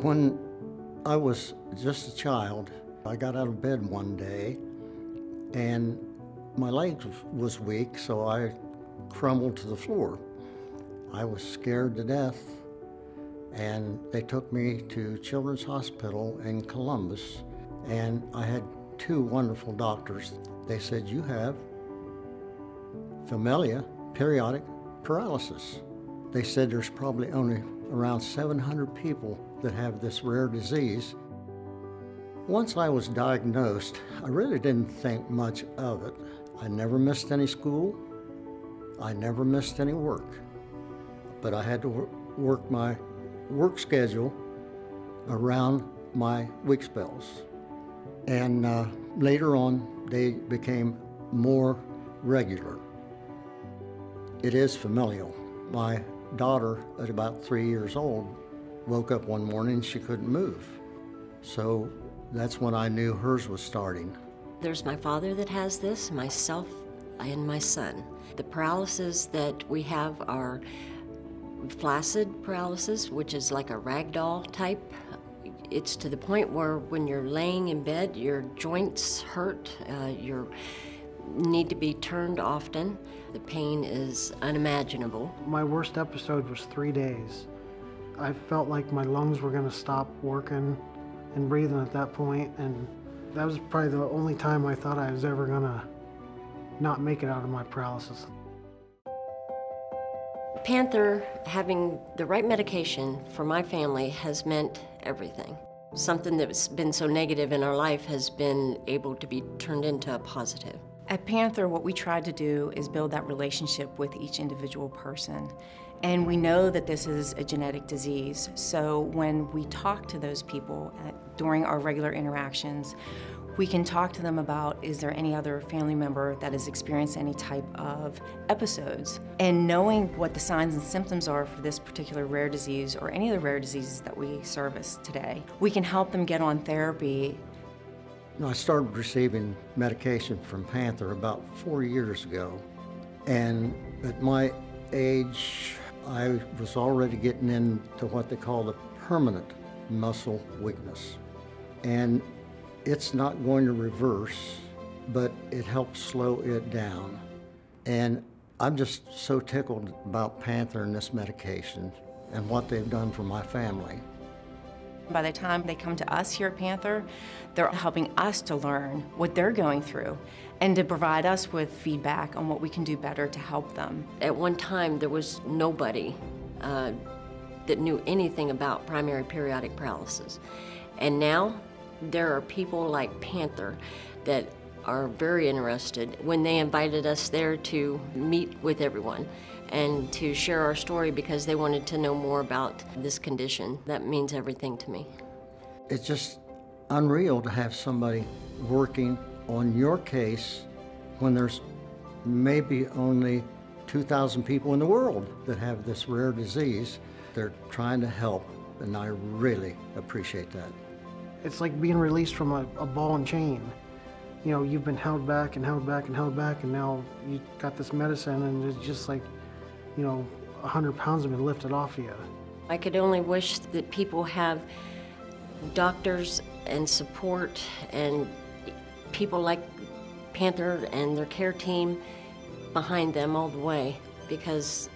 When I was just a child, I got out of bed one day and my leg was weak, so I crumbled to the floor. I was scared to death, and they took me to Children's Hospital in Columbus, and I had two wonderful doctors. They said, "You have familial periodic paralysis." They said there's probably only around 700 people that have this rare disease. Once I was diagnosed, I really didn't think much of it. I never missed any school. I never missed any work. But I had to work my work schedule around my weak spells. And later on, they became more regular. It is familial. My daughter, at about 3 years old, woke up one morning and she couldn't move. So that's when I knew hers was starting. There's my father that has this, myself, and my son. The paralysis that we have are flaccid paralysis, which is like a ragdoll type. It's to the point where when you're laying in bed, your joints hurt, you need to be turned often. The pain is unimaginable. My worst episode was 3 days. I felt like my lungs were going to stop working and breathing at that point, and that was probably the only time I thought I was ever going to not make it out of my paralysis. Panther, having the right medication for my family has meant everything. Something that's been so negative in our life has been able to be turned into a positive. At Panther, what we tried to do is build that relationship with each individual person. And we know that this is a genetic disease, so when we talk to those people during our regular interactions, we can talk to them about, is there any other family member that has experienced any type of episodes? And knowing what the signs and symptoms are for this particular rare disease or any of the rare diseases that we service today, we can help them get on therapy. I started receiving medication from Panther about 4 years ago, and at my age, I was already getting into what they call the permanent muscle weakness. And it's not going to reverse, but it helps slow it down. And I'm just so tickled about Panther and this medication and what they've done for my family. By the time they come to us here at Panther, they're helping us to learn what they're going through and to provide us with feedback on what we can do better to help them. At one time, there was nobody that knew anything about primary periodic paralysis. And now, there are people like Panther that are very interested. When they invited us there to meet with everyone and to share our story because they wanted to know more about this condition, that means everything to me. It's just unreal to have somebody working on your case when there's maybe only 2,000 people in the world that have this rare disease. They're trying to help, and I really appreciate that. It's like being released from a ball and chain. You know, you've been held back and held back and held back, and now you got this medicine, and it's just like, you know, 100 pounds have been lifted off of you. I could only wish that people have doctors and support and people like Panther and their care team behind them all the way, because,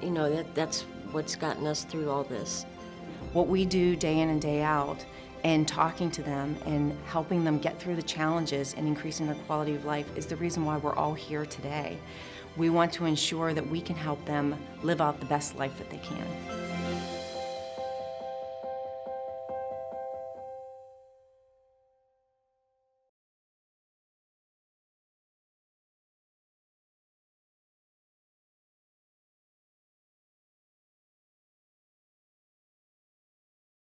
you know, that's what's gotten us through all this. What we do day in and day out, and talking to them and helping them get through the challenges and increasing their quality of life is the reason why we're all here today. We want to ensure that we can help them live out the best life that they can.